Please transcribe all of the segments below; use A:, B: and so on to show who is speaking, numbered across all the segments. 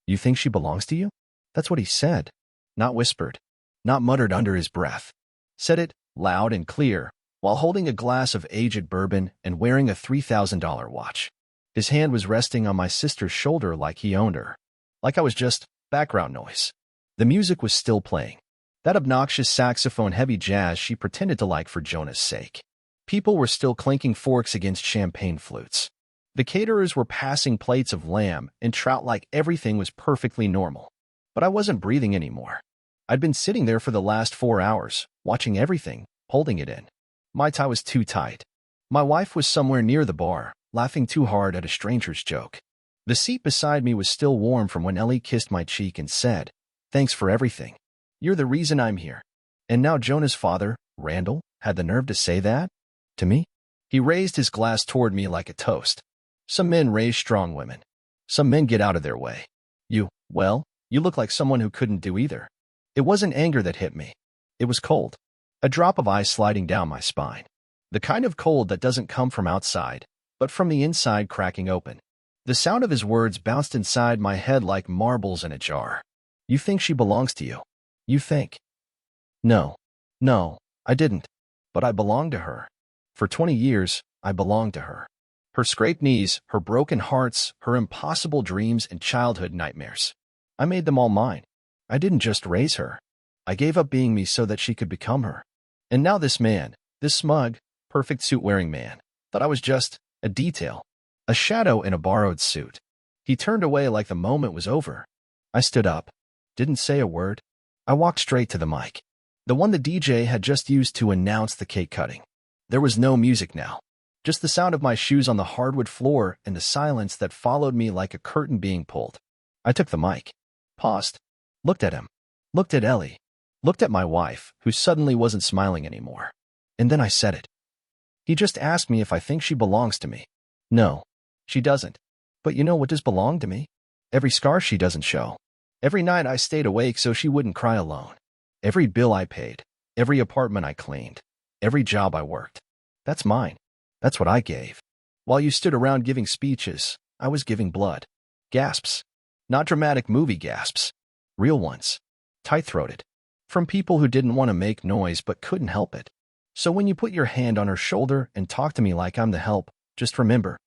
A: You think she belongs to you? That's what he said. Not whispered. Not muttered under his breath. Said it, loud and clear, while holding a glass of aged bourbon and wearing a $3,000 watch. His hand was resting on my sister's shoulder like he owned her. Like I was just background noise. The music was still playing. That obnoxious saxophone-heavy jazz she pretended to like for Jonah's sake. People were still clinking forks against champagne flutes. The caterers were passing plates of lamb and trout like everything was perfectly normal. But I wasn't breathing anymore. I'd been sitting there for the last 4 hours, watching everything, holding it in. My tie was too tight. My wife was somewhere near the bar, laughing too hard at a stranger's joke. The seat beside me was still warm from when Ellie kissed my cheek and said, "Thanks for everything. You're the reason I'm here." And now Jonah's father, Randall, had the nerve to say that? To me? He raised his glass toward me like a toast. Some men raise strong women. Some men get out of their way. You look like someone who couldn't do either. It wasn't anger that hit me. It was cold. A drop of ice sliding down my spine. The kind of cold that doesn't come from outside, but from the inside cracking open. The sound of his words bounced inside my head like marbles in a jar. You think she belongs to you? You think? No, I didn't. But I belonged to her. For 20 years, I belonged to her. Her scraped knees, her broken hearts, her impossible dreams and childhood nightmares. I made them all mine. I didn't just raise her. I gave up being me so that she could become her. And now this man, this smug, perfect suit-wearing man, thought I was just a detail, a shadow in a borrowed suit. He turned away like the moment was over. I stood up, didn't say a word. I walked straight to the mic, the one the DJ had just used to announce the cake cutting. There was no music now, just the sound of my shoes on the hardwood floor and the silence that followed me like a curtain being pulled. I took the mic, paused, looked at him, looked at Ellie, looked at my wife, who suddenly wasn't smiling anymore. And then I said it. He just asked me if I think she belongs to me. No, she doesn't. But you know what does belong to me? Every scar she doesn't show. Every night I stayed awake so she wouldn't cry alone. Every bill I paid. Every apartment I cleaned. Every job I worked. That's mine. That's what I gave. While you stood around giving speeches, I was giving blood. Gasps. Not dramatic movie gasps. Real ones. Tight-throated. From people who didn't want to make noise but couldn't help it. So when you put your hand on her shoulder and talk to me like I'm the help, just remember.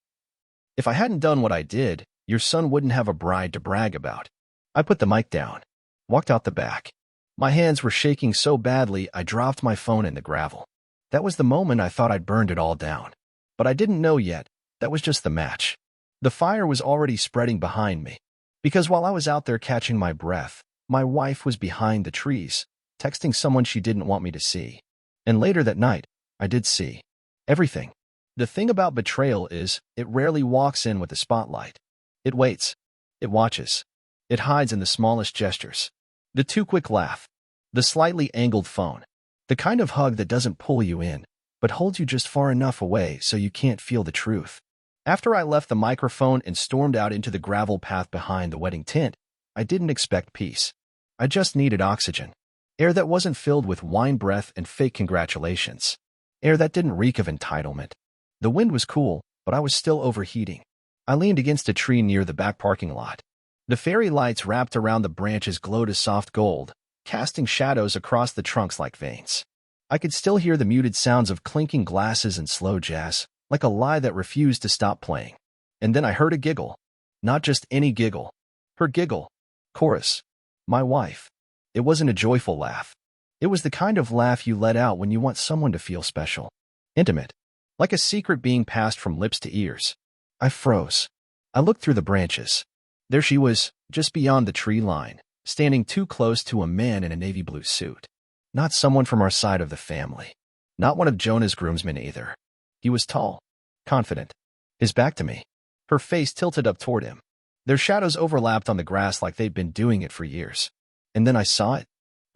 A: If I hadn't done what I did, your son wouldn't have a bride to brag about. I put the mic down. Walked out the back. My hands were shaking so badly I dropped my phone in the gravel. That was the moment I thought I'd burned it all down. But I didn't know yet. That was just the match. The fire was already spreading behind me. Because while I was out there catching my breath, my wife was behind the trees, texting someone she didn't want me to see. And later that night, I did see everything. The thing about betrayal is, it rarely walks in with a spotlight. It waits. It watches. It hides in the smallest gestures. The too quick laugh. The slightly angled phone. The kind of hug that doesn't pull you in, but holds you just far enough away so you can't feel the truth. After I left the microphone and stormed out into the gravel path behind the wedding tent, I didn't expect peace. I just needed oxygen. Air that wasn't filled with wine breath and fake congratulations. Air that didn't reek of entitlement. The wind was cool, but I was still overheating. I leaned against a tree near the back parking lot. The fairy lights wrapped around the branches glowed a soft gold, casting shadows across the trunks like veins. I could still hear the muted sounds of clinking glasses and slow jazz, like a lie that refused to stop playing. And then I heard a giggle. Not just any giggle. Her giggle. Chorus. My wife. It wasn't a joyful laugh. It was the kind of laugh you let out when you want someone to feel special. Intimate. Like a secret being passed from lips to ears. I froze. I looked through the branches. There she was, just beyond the tree line, standing too close to a man in a navy blue suit. Not someone from our side of the family. Not one of Jonah's groomsmen either. He was tall, confident, his back to me, her face tilted up toward him. Their shadows overlapped on the grass like they'd been doing it for years. And then I saw it.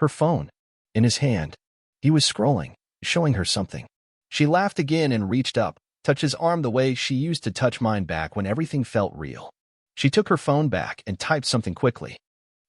A: Her phone. In his hand. He was scrolling, showing her something. She laughed again and reached up, touched his arm the way she used to touch mine back when everything felt real. She took her phone back and typed something quickly.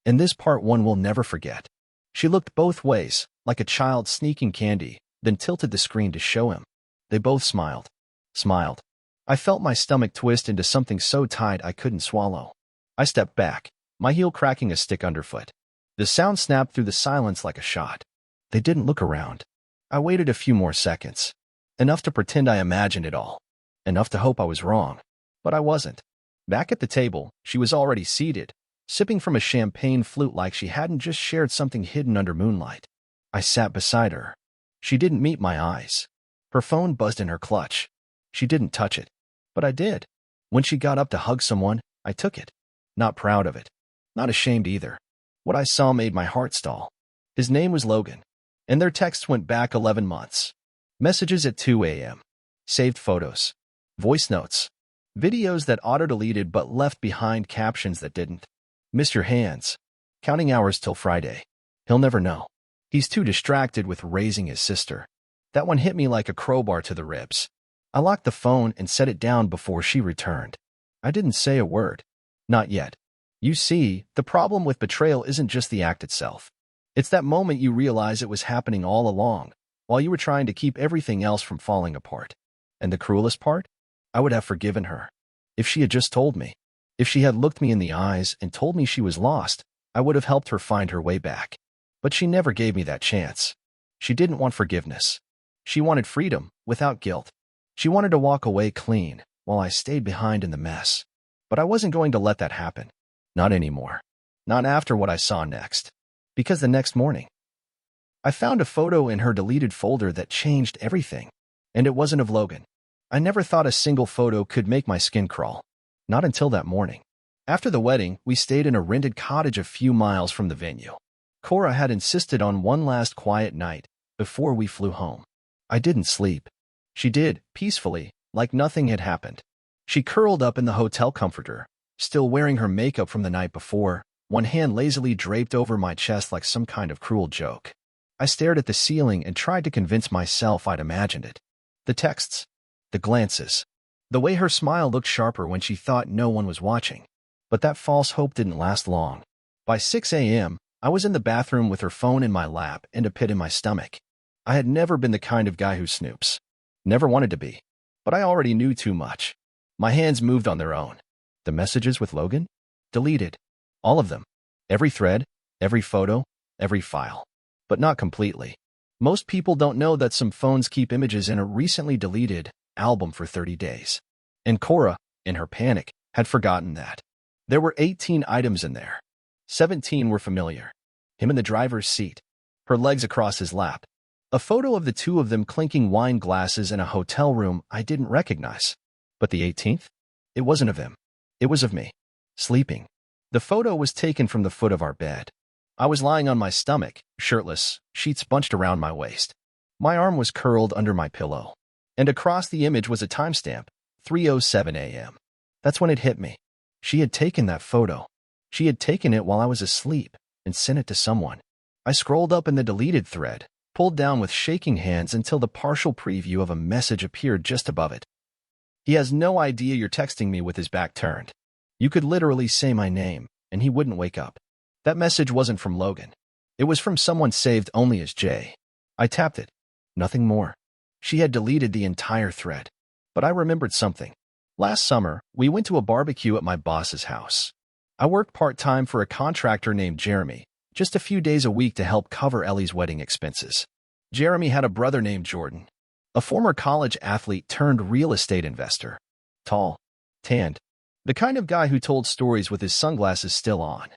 A: And this part one will never forget. She looked both ways, like a child sneaking candy, then tilted the screen to show him. They both smiled. Smiled. I felt my stomach twist into something so tight I couldn't swallow. I stepped back. my heel cracking a stick underfoot. The sound snapped through the silence like a shot. They didn't look around. I waited a few more seconds. Enough to pretend I imagined it all. Enough to hope I was wrong. But I wasn't. Back at the table, she was already seated, sipping from a champagne flute like she hadn't just shared something hidden under moonlight. I sat beside her. She didn't meet my eyes. Her phone buzzed in her clutch. She didn't touch it. But I did. When she got up to hug someone, I took it. Not proud of it. Not ashamed either. What I saw made my heart stall. His name was Logan, and their texts went back 11 months. Messages at 2 a.m. Saved photos. Voice notes. Videos that auto-deleted but left behind captions that didn't. Miss your hands. Counting hours till Friday. He'll never know. He's too distracted with raising his sister. That one hit me like a crowbar to the ribs. I locked the phone and set it down before she returned. I didn't say a word. Not yet. You see, the problem with betrayal isn't just the act itself. It's that moment you realize it was happening all along, while you were trying to keep everything else from falling apart. And the cruelest part? I would have forgiven her. If she had just told me. If she had looked me in the eyes and told me she was lost, I would have helped her find her way back. But she never gave me that chance. She didn't want forgiveness. She wanted freedom, without guilt. She wanted to walk away clean, while I stayed behind in the mess. But I wasn't going to let that happen. Not anymore. Not after what I saw next. Because the next morning, I found a photo in her deleted folder that changed everything. And it wasn't of Logan. I never thought a single photo could make my skin crawl. Not until that morning. After the wedding, we stayed in a rented cottage a few miles from the venue. Cora had insisted on one last quiet night before we flew home. I didn't sleep. She did, peacefully, like nothing had happened. She curled up in the hotel comforter, still wearing her makeup from the night before, one hand lazily draped over my chest like some kind of cruel joke. I stared at the ceiling and tried to convince myself I'd imagined it. The texts. The glances. The way her smile looked sharper when she thought no one was watching. But that false hope didn't last long. By 6 a.m., I was in the bathroom with her phone in my lap and a pit in my stomach. I had never been the kind of guy who snoops. Never wanted to be. But I already knew too much. My hands moved on their own. The messages with Logan? Deleted. All of them. Every thread, every photo, every file. But not completely. Most people don't know that some phones keep images in a recently deleted album for 30 days. And Cora, in her panic, had forgotten that. There were 18 items in there. 17 were familiar. Him in the driver's seat. Her legs across his lap. A photo of the two of them clinking wine glasses in a hotel room I didn't recognize. But the 18th? It wasn't of him. It was of me. Sleeping. The photo was taken from the foot of our bed. I was lying on my stomach, shirtless, sheets bunched around my waist. My arm was curled under my pillow. And across the image was a timestamp, 3:07 a.m. That's when it hit me. She had taken that photo. She had taken it while I was asleep and sent it to someone. I scrolled up in the deleted thread, pulled down with shaking hands until the partial preview of a message appeared just above it. He has no idea you're texting me with his back turned. You could literally say my name, and he wouldn't wake up. That message wasn't from Logan. It was from someone saved only as Jay. I tapped it. Nothing more. She had deleted the entire thread. But I remembered something. Last summer, we went to a barbecue at my boss's house. I worked part-time for a contractor named Jeremy, just a few days a week to help cover Ellie's wedding expenses. Jeremy had a brother named Jordan, a former college athlete turned real estate investor. Tall, tanned, the kind of guy who told stories with his sunglasses still on.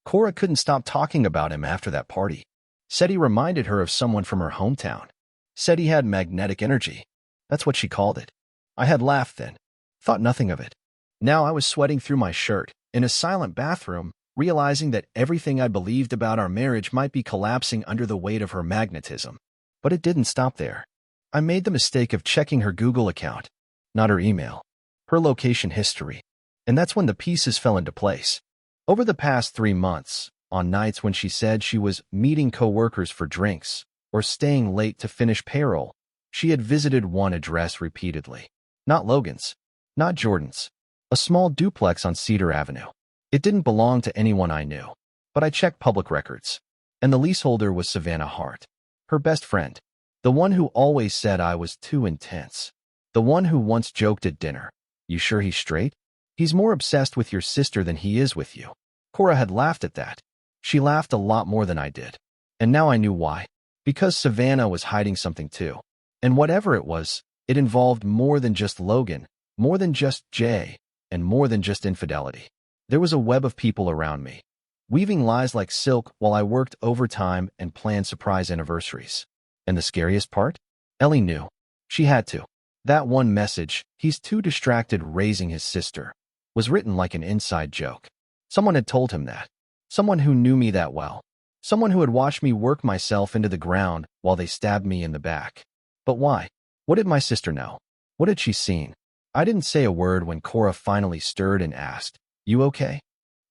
A: Cora couldn't stop talking about him after that party. Said he reminded her of someone from her hometown. Said he had magnetic energy. That's what she called it. I had laughed then. Thought nothing of it. Now I was sweating through my shirt, in a silent bathroom, realizing that everything I believed about our marriage might be collapsing under the weight of her magnetism. But it didn't stop there. I made the mistake of checking her Google account, not her email, her location history. And that's when the pieces fell into place. Over the past 3 months, on nights when she said she was meeting coworkers for drinks or staying late to finish payroll, she had visited one address repeatedly. Not Logan's, not Jordan's, a small duplex on Cedar Avenue. It didn't belong to anyone I knew, but I checked public records, and the leaseholder was Savannah Hart, her best friend, the one who always said I was too intense, the one who once joked at dinner, "You sure he's straight? He's more obsessed with your sister than he is with you." Cora had laughed at that. She laughed a lot more than I did. And now I knew why. Because Savannah was hiding something too. And whatever it was, it involved more than just Logan, more than just Jay, and more than just infidelity. There was a web of people around me, weaving lies like silk while I worked overtime and planned surprise anniversaries. And the scariest part? Ellie knew. She had to. That one message, "He's too distracted raising his sister," was written like an inside joke. Someone had told him that. Someone who knew me that well. Someone who had watched me work myself into the ground while they stabbed me in the back. But why? What did my sister know? What had she seen? I didn't say a word when Cora finally stirred and asked, "You okay?"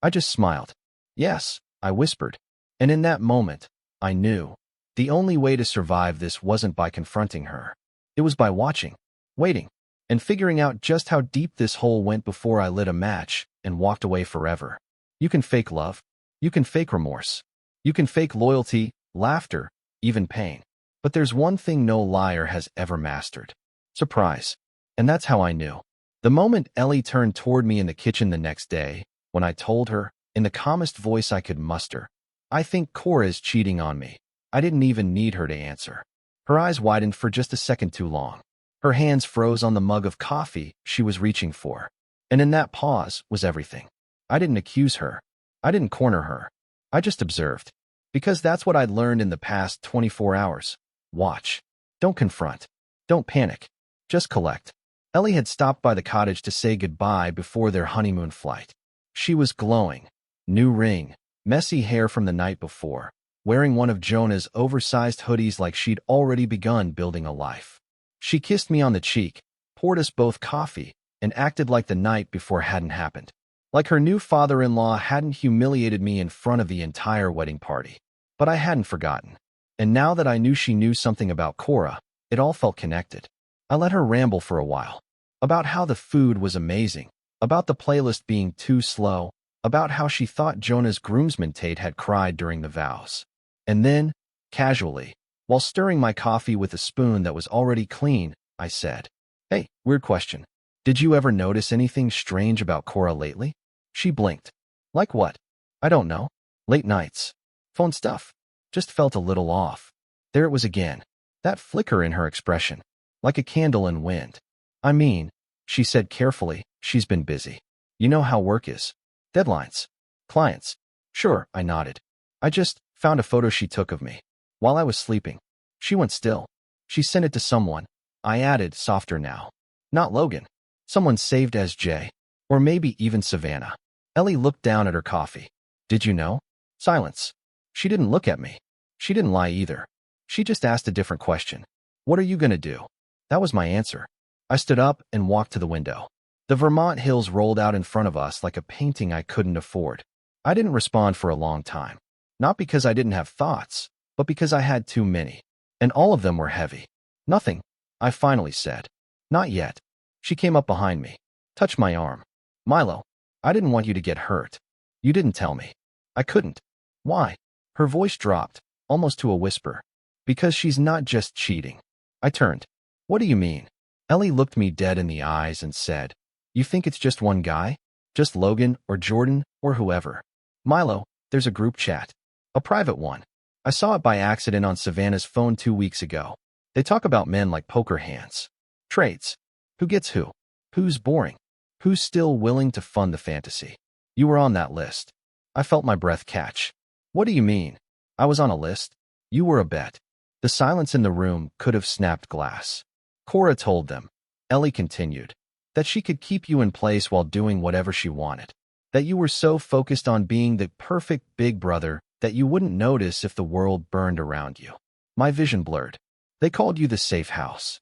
A: I just smiled. "Yes," I whispered. And in that moment, I knew. The only way to survive this wasn't by confronting her. It was by watching, waiting, and figuring out just how deep this hole went before I lit a match and walked away forever. You can fake love. You can fake remorse. You can fake loyalty, laughter, even pain. But there's one thing no liar has ever mastered: surprise. And that's how I knew. The moment Ellie turned toward me in the kitchen the next day, when I told her, in the calmest voice I could muster, "I think Cora is cheating on me," I didn't even need her to answer. Her eyes widened for just a second too long. Her hands froze on the mug of coffee she was reaching for. And in that pause was everything. I didn't accuse her. I didn't corner her. I just observed. Because that's what I'd learned in the past 24 hours. Watch. Don't confront. Don't panic. Just collect. Ellie had stopped by the cottage to say goodbye before their honeymoon flight. She was glowing. New ring, messy hair from the night before, wearing one of Jonah's oversized hoodies like she'd already begun building a life. She kissed me on the cheek, poured us both coffee, and acted like the night before hadn't happened. Like her new father-in-law hadn't humiliated me in front of the entire wedding party. But I hadn't forgotten. And now that I knew she knew something about Cora, it all felt connected. I let her ramble for a while. About how the food was amazing. About the playlist being too slow. About how she thought Jonah's groomsman Tate had cried during the vows. And then, casually, while stirring my coffee with a spoon that was already clean, I said, "Hey, weird question. Did you ever notice anything strange about Cora lately?" She blinked. "Like what?" "I don't know. Late nights. Phone stuff. Just felt a little off." There it was again. That flicker in her expression. Like a candle in wind. "I mean," she said carefully, "she's been busy. You know how work is. Deadlines. Clients." "Sure," I nodded. "I just found a photo she took of me while I was sleeping." She went still. "She sent it to someone," I added, softer now. "Not Logan. Someone saved as Jay. Or maybe even Savannah." Ellie looked down at her coffee. "Did you know?" Silence. She didn't look at me. She didn't lie either. She just asked a different question. "What are you gonna do?" That was my answer. I stood up and walked to the window. The Vermont hills rolled out in front of us like a painting I couldn't afford. I didn't respond for a long time. Not because I didn't have thoughts, but because I had too many. And all of them were heavy. "Nothing," I finally said. "Not yet." She came up behind me, touched my arm. "Milo, I didn't want you to get hurt. You didn't tell me." "I couldn't." "Why?" Her voice dropped, almost to a whisper. "Because she's not just cheating." I turned. "What do you mean?" Ellie looked me dead in the eyes and said, "You think it's just one guy? Just Logan or Jordan or whoever?" "Milo, there's a group chat. A private one. I saw it by accident on Savannah's phone 2 weeks ago. They talk about men like poker hands. Trades. Who gets who? Who's boring? Who's still willing to fund the fantasy? You were on that list." I felt my breath catch. "What do you mean?" "I was on a list. You were a bet." The silence in the room could have snapped glass. "Cora told them," Ellie continued, "that she could keep you in place while doing whatever she wanted. That you were so focused on being the perfect big brother that you wouldn't notice if the world burned around you." My vision blurred. "They called you the safe house.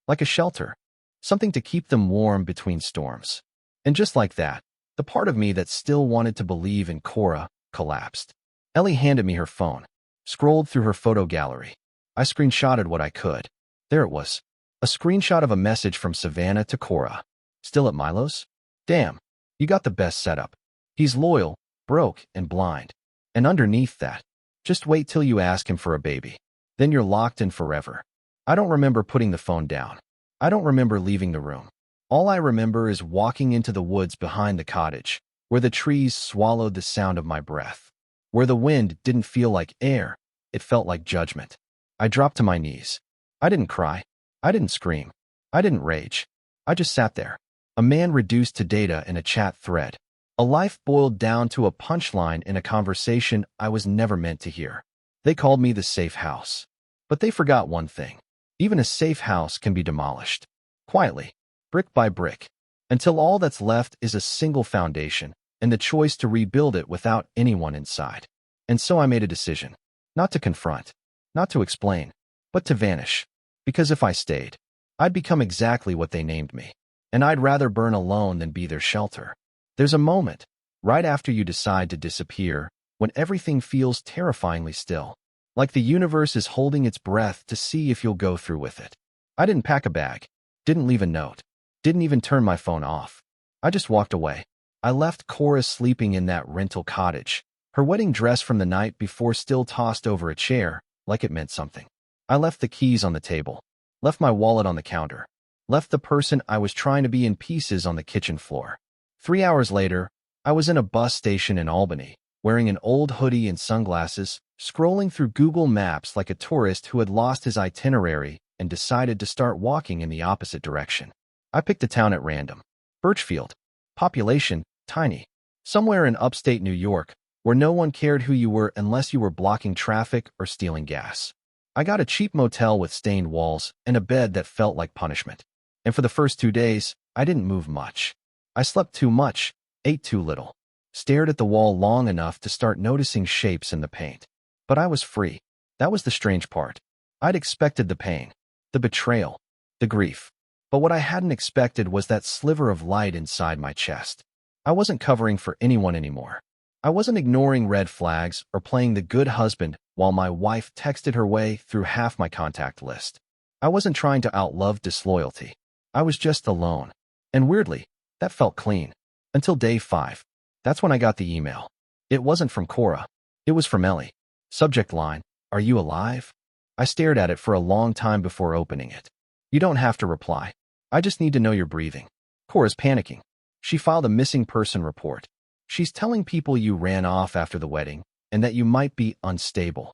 A: Like a shelter. Something to keep them warm between storms." And just like that, the part of me that still wanted to believe in Cora collapsed. Ellie handed me her phone, scrolled through her photo gallery. I screenshotted what I could. There it was. A screenshot of a message from Savannah to Cora. "Still at Milo's? Damn, you got the best setup. He's loyal, broke, and blind." And underneath that, "Just wait till you ask him for a baby. Then you're locked in forever." I don't remember putting the phone down. I don't remember leaving the room. All I remember is walking into the woods behind the cottage, where the trees swallowed the sound of my breath, where the wind didn't feel like air, it felt like judgment. I dropped to my knees. I didn't cry. I didn't scream. I didn't rage. I just sat there. A man reduced to data in a chat thread. A life boiled down to a punchline in a conversation I was never meant to hear. They called me the safe house. But they forgot one thing. Even a safe house can be demolished. Quietly, brick by brick, until all that's left is a single foundation and the choice to rebuild it without anyone inside. And so I made a decision. Not to confront, not to explain, but to vanish. Because if I stayed, I'd become exactly what they named me. And I'd rather burn alone than be their shelter. There's a moment, right after you decide to disappear, when everything feels terrifyingly still. Like the universe is holding its breath to see if you'll go through with it. I didn't pack a bag, didn't leave a note, didn't even turn my phone off. I just walked away. I left Cora sleeping in that rental cottage, her wedding dress from the night before still tossed over a chair, like it meant something. I left the keys on the table, left my wallet on the counter, left the person I was trying to be in pieces on the kitchen floor. 3 hours later, I was in a bus station in Albany, wearing an old hoodie and sunglasses, scrolling through Google Maps like a tourist who had lost his itinerary and decided to start walking in the opposite direction. I picked a town at random. Birchfield. Population, tiny. Somewhere in upstate New York, where no one cared who you were unless you were blocking traffic or stealing gas. I got a cheap motel with stained walls and a bed that felt like punishment. And for the first 2 days, I didn't move much. I slept too much, ate too little, stared at the wall long enough to start noticing shapes in the paint. But I was free. That was the strange part. I'd expected the pain, the betrayal, the grief. But what I hadn't expected was that sliver of light inside my chest. I wasn't covering for anyone anymore. I wasn't ignoring red flags or playing the good husband while my wife texted her way through half my contact list. I wasn't trying to outlove disloyalty. I was just alone. And weirdly, that felt clean. Until day 5. That's when I got the email. It wasn't from Cora. It was from Ellie. Subject line, "Are you alive?" I stared at it for a long time before opening it. You don't have to reply. I just need to know you're breathing. Cora's panicking. She filed a missing person report. She's telling people you ran off after the wedding and that you might be unstable.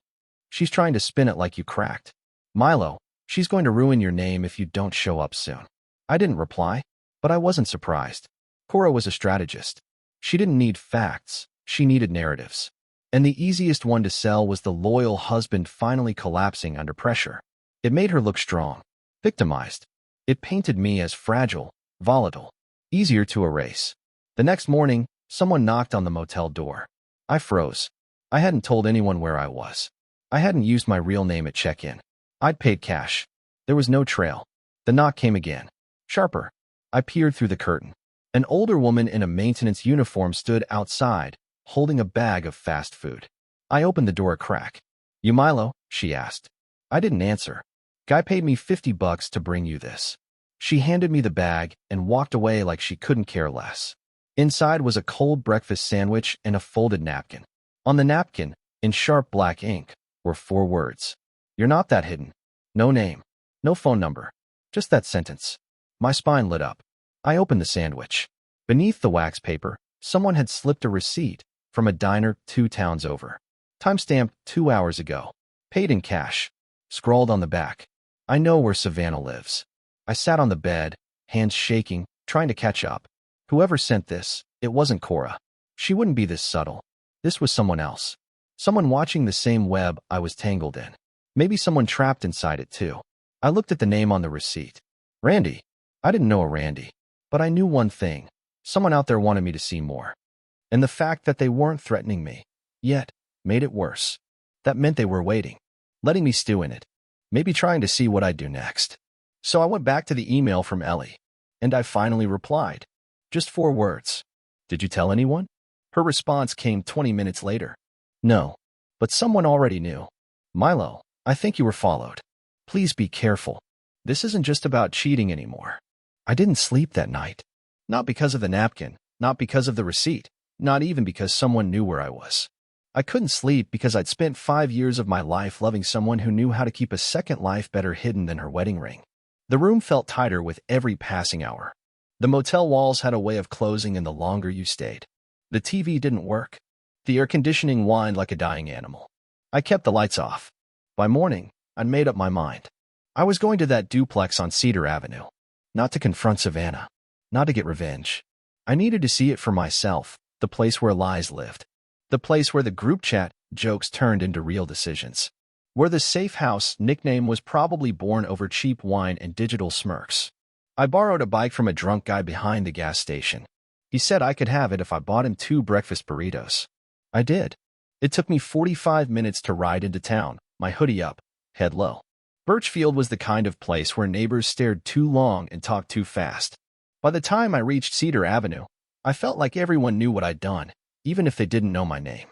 A: She's trying to spin it like you cracked. Milo, she's going to ruin your name if you don't show up soon. I didn't reply, but I wasn't surprised. Cora was a strategist. She didn't need facts. She needed narratives. And the easiest one to sell was the loyal husband finally collapsing under pressure. It made her look strong, victimized. It painted me as fragile, volatile, easier to erase. The next morning, someone knocked on the motel door. I froze. I hadn't told anyone where I was. I hadn't used my real name at check-in. I'd paid cash. There was no trail. The knock came again. Sharper. I peered through the curtain. An older woman in a maintenance uniform stood outside, holding a bag of fast food. I opened the door a crack. "You Milo?" she asked. I didn't answer. "Guy paid me $50 to bring you this." She handed me the bag and walked away like she couldn't care less. Inside was a cold breakfast sandwich and a folded napkin. On the napkin, in sharp black ink, were 4 words. "You're not that hidden." No name. No phone number. Just that sentence. My spine lit up. I opened the sandwich. Beneath the wax paper, someone had slipped a receipt from a diner 2 towns over. Timestamped 2 hours ago. Paid in cash. Scrawled on the back. "I know where Savannah lives." I sat on the bed, hands shaking, trying to catch up. Whoever sent this, it wasn't Cora. She wouldn't be this subtle. This was someone else. Someone watching the same web I was tangled in. Maybe someone trapped inside it too. I looked at the name on the receipt. Randy. I didn't know a Randy. But I knew one thing. Someone out there wanted me to see more. And the fact that they weren't threatening me, yet, made it worse. That meant they were waiting. Letting me stew in it. Maybe trying to see what I'd do next. So I went back to the email from Ellie. And I finally replied. Just 4 words. "Did you tell anyone?" Her response came 20 minutes later. "No. But someone already knew. Milo, I think you were followed. Please be careful. This isn't just about cheating anymore." I didn't sleep that night. Not because of the napkin, not because of the receipt, not even because someone knew where I was. I couldn't sleep because I'd spent 5 years of my life loving someone who knew how to keep a second life better hidden than her wedding ring. The room felt tighter with every passing hour. The motel walls had a way of closing in the longer you stayed. The TV didn't work. The air conditioning whined like a dying animal. I kept the lights off. By morning, I'd made up my mind. I was going to that duplex on Cedar Avenue. Not to confront Savannah. Not to get revenge. I needed to see it for myself, the place where lies lived. The place where the group chat jokes turned into real decisions. Where the safe house nickname was probably born over cheap wine and digital smirks. I borrowed a bike from a drunk guy behind the gas station. He said I could have it if I bought him 2 breakfast burritos. I did. It took me 45 minutes to ride into town, my hoodie up, head low. Birchfield was the kind of place where neighbors stared too long and talked too fast. By the time I reached Cedar Avenue, I felt like everyone knew what I'd done, even if they didn't know my name.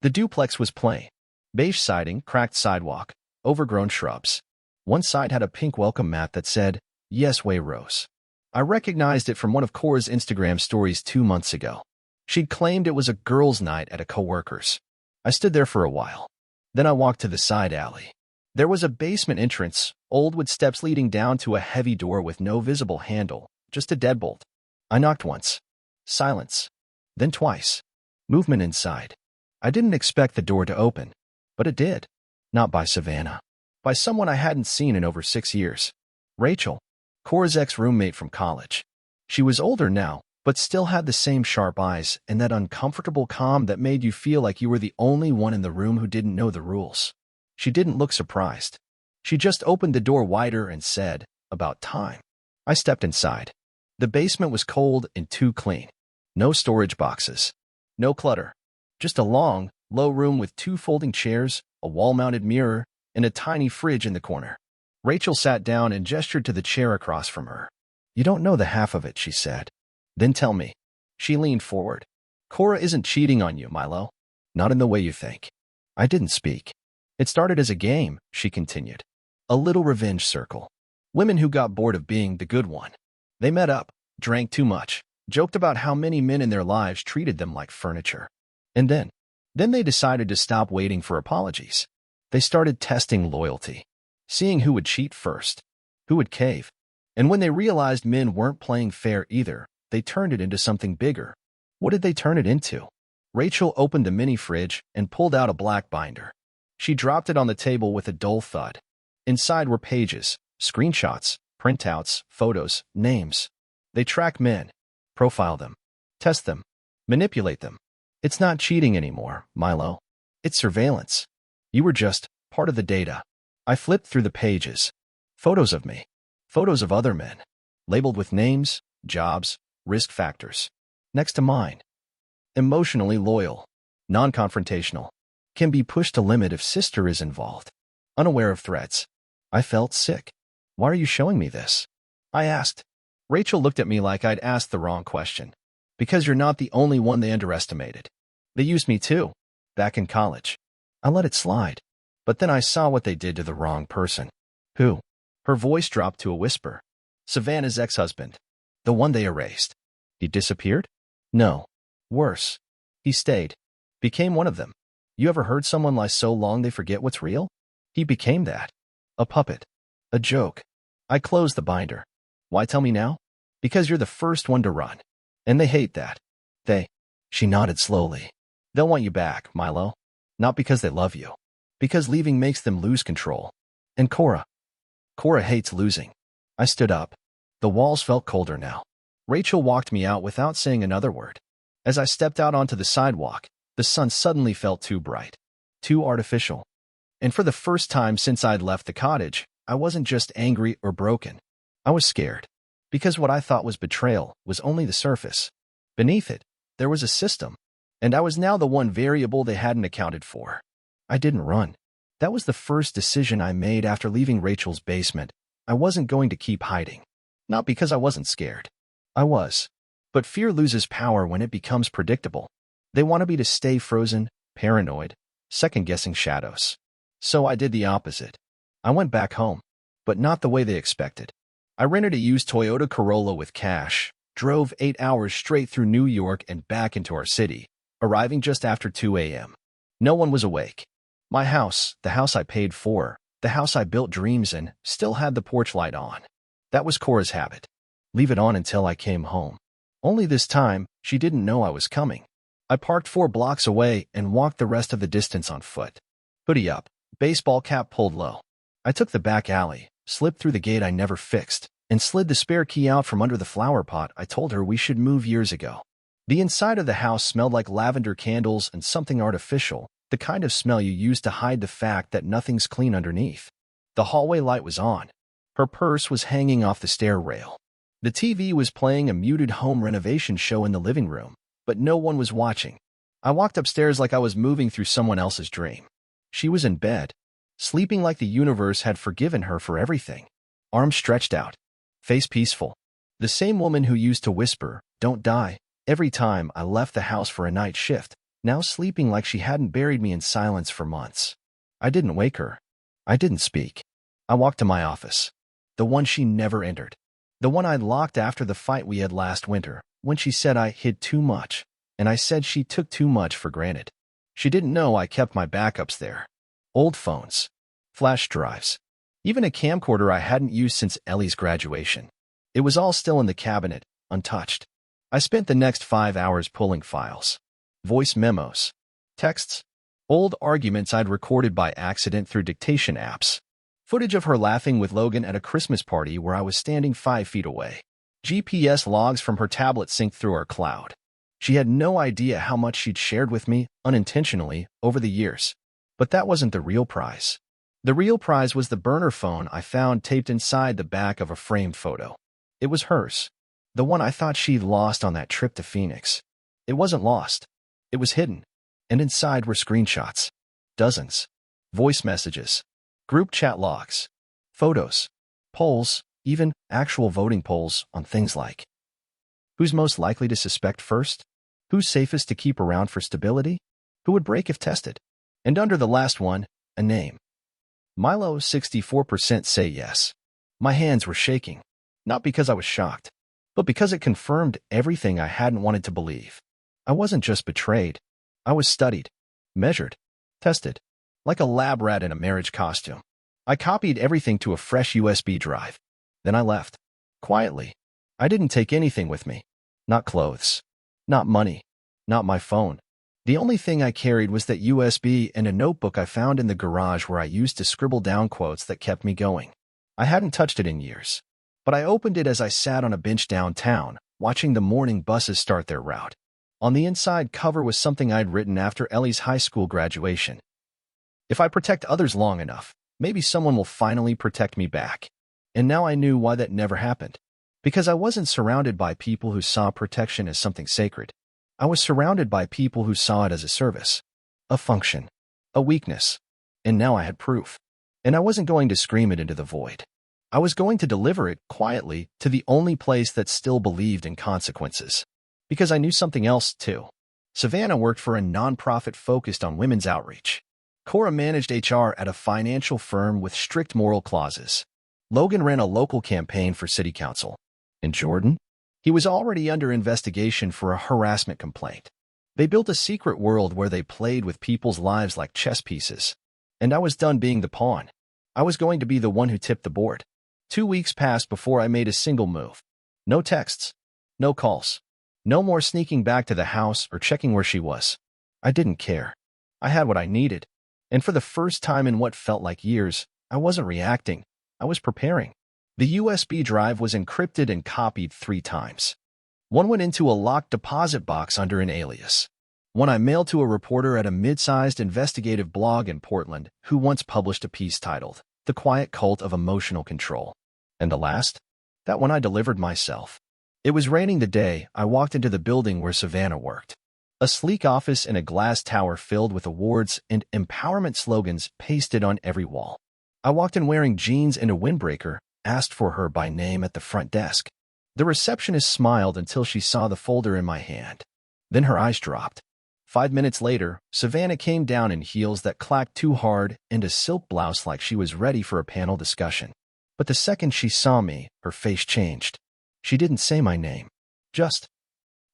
A: The duplex was plain. Beige siding, cracked sidewalk, overgrown shrubs. One side had a pink welcome mat that said, "Yes, Way Rose." I recognized it from one of Cora's Instagram stories 2 months ago. She'd claimed it was a girls' night at a coworker's. I stood there for a while. Then I walked to the side alley. There was a basement entrance, old wood steps leading down to a heavy door with no visible handle, just a deadbolt. I knocked once. Silence. Then twice. Movement inside. I didn't expect the door to open, but it did. Not by Savannah. By someone I hadn't seen in over 6 years. Rachel, Cora's ex-roommate from college. She was older now, but still had the same sharp eyes and that uncomfortable calm that made you feel like you were the only one in the room who didn't know the rules. She didn't look surprised. She just opened the door wider and said, "About time." I stepped inside. The basement was cold and too clean. No storage boxes. No clutter. Just a long, low room with 2 folding chairs, a wall-mounted mirror, and a tiny fridge in the corner. Rachel sat down and gestured to the chair across from her. "You don't know the half of it," she said. "Then tell me." She leaned forward. "Cora isn't cheating on you, Milo. Not in the way you think." I didn't speak. "It started as a game," she continued. "A little revenge circle. Women who got bored of being the good one. They met up, drank too much, joked about how many men in their lives treated them like furniture. And then they decided to stop waiting for apologies. They started testing loyalty, seeing who would cheat first, who would cave. And when they realized men weren't playing fair either, they turned it into something bigger. What did they turn it into?" Rachel opened the mini fridge and pulled out a black binder. She dropped it on the table with a dull thud. Inside were pages, screenshots, printouts, photos, names. They track men, profile them, test them, manipulate them. It's not cheating anymore, Milo. It's surveillance. You were just part of the data. I flipped through the pages. Photos of me. Photos of other men. Labeled with names, jobs, risk factors. Next to mine. Emotionally loyal. Non-confrontational. Can be pushed to limit if sister is involved. Unaware of threats. I felt sick. "Why are you showing me this?" I asked. Rachel looked at me like I'd asked the wrong question. "Because you're not the only one they underestimated. They used me too, back in college." I let it slide. But then I saw what they did to the wrong person. "Who?" Her voice dropped to a whisper. "Savannah's ex-husband. The one they erased." "He disappeared?" "No. Worse. He stayed. Became one of them. You ever heard someone lie so long they forget what's real? He became that. A puppet. A joke." I closed the binder. "Why tell me now?" "Because you're the first one to run. And they hate that. She nodded slowly. "They'll want you back, Milo. Not because they love you. Because leaving makes them lose control. And Cora hates losing." I stood up. The walls felt colder now. Rachel walked me out without saying another word. As I stepped out onto the sidewalk, the sun suddenly felt too bright. Too artificial. And for the first time since I'd left the cottage, I wasn't just angry or broken. I was scared. Because what I thought was betrayal was only the surface. Beneath it, there was a system. And I was now the one variable they hadn't accounted for. I didn't run. That was the first decision I made after leaving Rachel's basement. I wasn't going to keep hiding. Not because I wasn't scared. I was. But fear loses power when it becomes predictable. They want me to stay frozen, paranoid, second-guessing shadows. So I did the opposite. I went back home. But not the way they expected. I rented a used Toyota Corolla with cash, drove 8 hours straight through New York and back into our city, arriving just after 2 a.m. No one was awake. My house, the house I paid for, the house I built dreams in, still had the porch light on. That was Cora's habit. Leave it on until I came home. Only this time, she didn't know I was coming. I parked 4 blocks away and walked the rest of the distance on foot. Hoodie up, baseball cap pulled low. I took the back alley, slipped through the gate I never fixed, and slid the spare key out from under the flower pot I told her we should move years ago. The inside of the house smelled like lavender candles and something artificial, the kind of smell you use to hide the fact that nothing's clean underneath. The hallway light was on. Her purse was hanging off the stair rail. The TV was playing a muted home renovation show in the living room, but no one was watching. I walked upstairs like I was moving through someone else's dream. She was in bed, sleeping like the universe had forgiven her for everything. Arms stretched out, face peaceful. The same woman who used to whisper, "Don't die," every time I left the house for a night shift, now sleeping like she hadn't buried me in silence for months. I didn't wake her. I didn't speak. I walked to my office. The one she never entered. The one I'd locked after the fight we had last winter, when she said I hid too much, and I said she took too much for granted. She didn't know I kept my backups there. Old phones, flash drives, even a camcorder I hadn't used since Ellie's graduation. It was all still in the cabinet, untouched. I spent the next 5 hours pulling files. Voice memos, texts, old arguments I'd recorded by accident through dictation apps. Footage of her laughing with Logan at a Christmas party where I was standing 5 feet away. GPS logs from her tablet synced through our cloud. She had no idea how much she'd shared with me, unintentionally, over the years. But that wasn't the real prize. The real prize was the burner phone I found taped inside the back of a framed photo. It was hers. The one I thought she'd lost on that trip to Phoenix. It wasn't lost. It was hidden. And inside were screenshots. Dozens. Voice messages. Group chat logs. Photos. Polls. Even actual voting polls on things like who's most likely to suspect first? Who's safest to keep around for stability? Who would break if tested? And under the last one, a name. Milo, 64% say yes. My hands were shaking, not because I was shocked, but because it confirmed everything I hadn't wanted to believe. I wasn't just betrayed. I was studied, measured, tested, like a lab rat in a marriage costume. I copied everything to a fresh USB drive. Then I left. Quietly. I didn't take anything with me. Not clothes. Not money. Not my phone. The only thing I carried was that USB and a notebook I found in the garage where I used to scribble down quotes that kept me going. I hadn't touched it in years. But I opened it as I sat on a bench downtown, watching the morning buses start their route. On the inside cover was something I'd written after Ellie's high school graduation. If I protect others long enough, maybe someone will finally protect me back. And now I knew why that never happened. Because I wasn't surrounded by people who saw protection as something sacred. I was surrounded by people who saw it as a service, a function, a weakness. And now I had proof. And I wasn't going to scream it into the void. I was going to deliver it quietly to the only place that still believed in consequences. Because I knew something else, too. Savannah worked for a nonprofit focused on women's outreach. Cora managed HR at a financial firm with strict moral clauses. Logan ran a local campaign for city council. In Jordan, he was already under investigation for a harassment complaint. They built a secret world where they played with people's lives like chess pieces. And I was done being the pawn. I was going to be the one who tipped the board. 2 weeks passed before I made a single move. No texts. No calls. No more sneaking back to the house or checking where she was. I didn't care. I had what I needed. And for the first time in what felt like years, I wasn't reacting. I was preparing. The USB drive was encrypted and copied 3 times. One went into a locked deposit box under an alias. One I mailed to a reporter at a mid-sized investigative blog in Portland who once published a piece titled, "The Quiet Cult of Emotional Control." And the last? That one I delivered myself. It was raining the day I walked into the building where Savannah worked. A sleek office in a glass tower filled with awards and empowerment slogans pasted on every wall. I walked in wearing jeans and a windbreaker, asked for her by name at the front desk. The receptionist smiled until she saw the folder in my hand. Then her eyes dropped. 5 minutes later, Savannah came down in heels that clacked too hard and a silk blouse like she was ready for a panel discussion. But the second she saw me, her face changed. She didn't say my name. Just,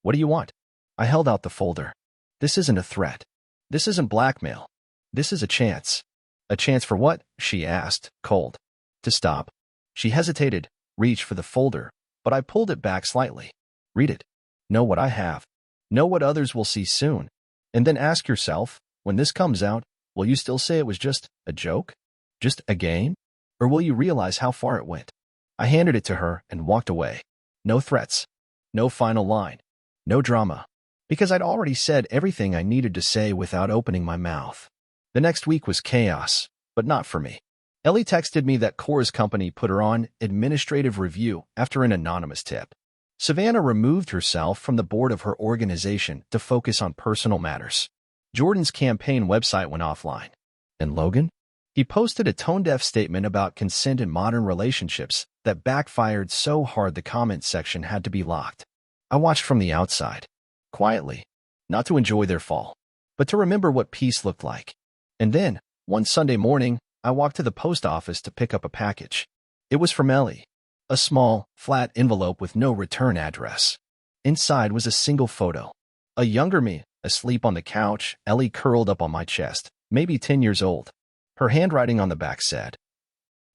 A: "What do you want?" I held out the folder. "This isn't a threat. This isn't blackmail. This is a chance." "A chance for what?" she asked, cold. "To stop." She hesitated, reached for the folder, but I pulled it back slightly. "Read it. Know what I have. Know what others will see soon. And then ask yourself, when this comes out, will you still say it was just a joke? Just a game? Or will you realize how far it went? I handed it to her and walked away. No threats. No final line. No drama. Because I'd already said everything I needed to say without opening my mouth. The next week was chaos, but not for me. Ellie texted me that Cora's company put her on administrative review after an anonymous tip. Savannah removed herself from the board of her organization to focus on personal matters. Jordan's campaign website went offline. And Logan? He posted a tone-deaf statement about consent in modern relationships that backfired so hard the comment section had to be locked. I watched from the outside, quietly, not to enjoy their fall, but to remember what peace looked like. And then, one Sunday morning, I walked to the post office to pick up a package. It was from Ellie. A small, flat envelope with no return address. Inside was a single photo. A younger me, asleep on the couch, Ellie curled up on my chest, maybe 10 years old. Her handwriting on the back said,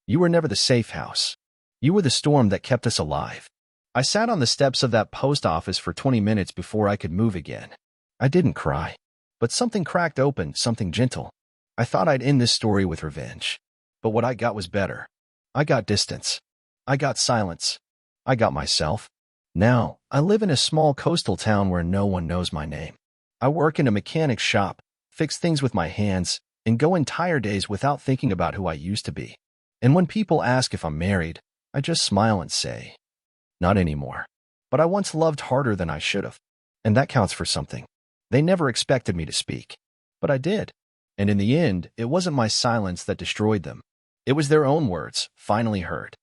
A: "You were never the safe house. You were the storm that kept us alive." I sat on the steps of that post office for 20 minutes before I could move again. I didn't cry, but something cracked open, something gentle. I thought I'd end this story with revenge. But what I got was better. I got distance. I got silence. I got myself. Now, I live in a small coastal town where no one knows my name. I work in a mechanic's shop, fix things with my hands, and go entire days without thinking about who I used to be. And when people ask if I'm married, I just smile and say, not anymore. But I once loved harder than I should have. And that counts for something. They never expected me to speak. But I did. And in the end, it wasn't my silence that destroyed them. It was their own words, finally heard.